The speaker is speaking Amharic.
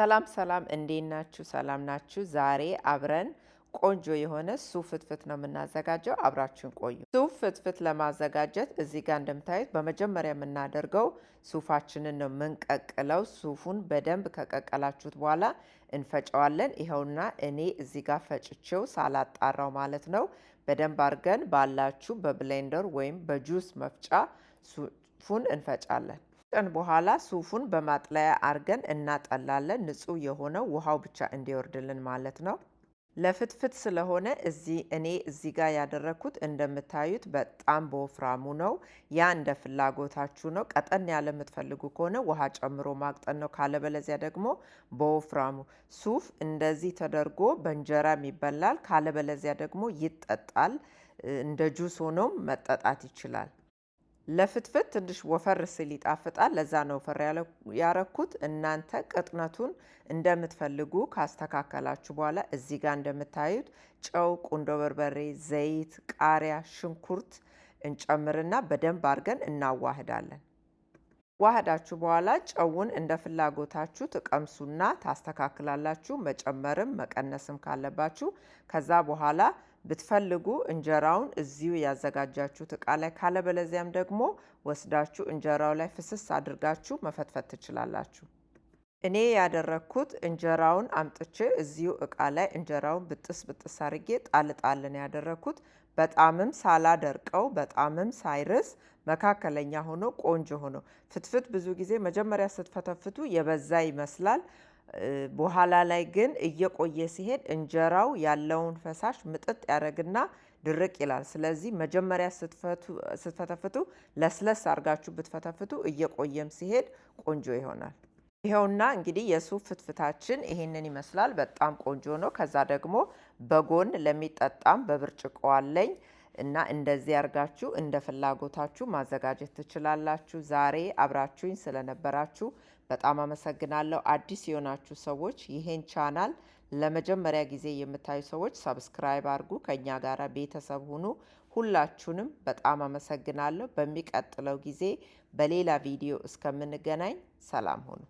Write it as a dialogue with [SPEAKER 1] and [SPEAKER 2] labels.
[SPEAKER 1] ሰላም ሰላም እንዴት ናችሁ? ሰላም ናችሁ? ዛሬ አብረን ቆንጆ የሆነ ሱፍ ፍትፍት ነው የምናዘጋጀው። አብራችሁን ቆዩ። ሱፍ ፍትፍት ለማዘጋጀት እዚህ ጋር እንደምታዩት በመጀመሪያ የምናደርገው ሱፋችንን ነው የምንቀቅለው። ሱፉን በደንብ ከቀቀላችሁት በኋላ እንፈጨዋለን። ይኸውና እኔ እዚህ ጋር ፈጭቼው ሳላጣራው ማለት ነው። በደንብ አድርገን ባላችሁ በብሌንደር ወይም በጁስ መፍጫ ሱፉን እንፈጫለን። ቀን በኋላ ሱፉን በማጥለያ አርገን እናጠላለን። ንጹህ የሆነው ውሃው ብቻ እንዲወርድልን ማለት ነው። ለፍትፍት ስለሆነ እኔ እዚህ ጋር ያደረኩት እንደምታዩት በጣም በወፍራሙ ነው። ያ እንደ ፍላጎታችሁ ነው። ቀጠን ያለ የምትፈልጉ ከሆነ ውሃ ጨምሮ ማቅጠን ነው። ካለበለዚያ ደግሞ በወፍራሙ ሱፍ እንደዚህ ተደርጎ በእንጀራም ይበላል። ካለበለዚያ ደግሞ ይጠጣል። እንደ ጁስ ሆኖም መጠጣት ይችላል። ለፍትፍት ትንሽ ወፈር ሲል ይጣፍጣል። ለዛ ነው ወፈር ያረኩት። እናንተ ቅጥነቱን እንደምትፈልጉ ካስተካከላችሁ በኋላ እዚህ ጋር እንደምታዩት ጨው፣ ቁንዶ በርበሬ፣ ዘይት፣ ቃሪያ፣ ሽንኩርት እንጨምርና በደንብ አድርገን እናዋህዳለን። ዋህዳችሁ በኋላ ጨውን እንደ ፍላጎታችሁ ትቀምሱና ታስተካክላላችሁ። መጨመርም መቀነስም ካለባችሁ ከዛ በኋላ ብትፈልጉ እንጀራውን እዚሁ ያዘጋጃችሁት እቃ ላይ ካለበለዚያም ደግሞ ወስዳችሁ እንጀራው ላይ ፍስስ አድርጋችሁ መፈትፈት ትችላላችሁ። እኔ ያደረኩት እንጀራውን አምጥቼ እዚሁ እቃ ላይ እንጀራውን ብጥስ አድርጌ ጣልጣልን ያደረኩት። በጣምም ሳላደርቀው በጣምም ሳይርስ መካከለኛ ሆኖ ቆንጆ ሆኖ። ፍትፍት ብዙ ጊዜ መጀመሪያ ስትፈተፍቱ የበዛ ይመስላል። በኋላ ላይ ግን እየቆየ ሲሄድ እንጀራው ያለውን ፈሳሽ ምጥጥ ያደርግና ድርቅ ይላል። ስለዚህ መጀመሪያ ስትፈተፍቱ ለስለስ አድርጋችሁ ብትፈተፍቱ እየቆየም ሲሄድ ቆንጆ ይሆናል። ይኸውና እንግዲህ የሱፍ ፍትፍታችን ይሄንን ይመስላል። በጣም ቆንጆ ነው። ከዛ ደግሞ በጎን ለሚጠጣም በብርጭቆ አለኝ እና እንደዚህ አርጋችሁ እንደ ፍላጎታችሁ ማዘጋጀት ትችላላችሁ። ዛሬ አብራችሁኝ ስለነበራችሁ በጣም አመሰግናለሁ። አዲስ የሆናችሁ ሰዎች ይሄን ቻናል ለመጀመሪያ ጊዜ የምታዩ ሰዎች ሰብስክራይብ አድርጉ፣ ከኛ ጋር ቤተሰብ ሁኑ። ሁላችሁንም በጣም አመሰግናለሁ። በሚቀጥለው ጊዜ በሌላ ቪዲዮ እስከምንገናኝ ሰላም ሁኑ።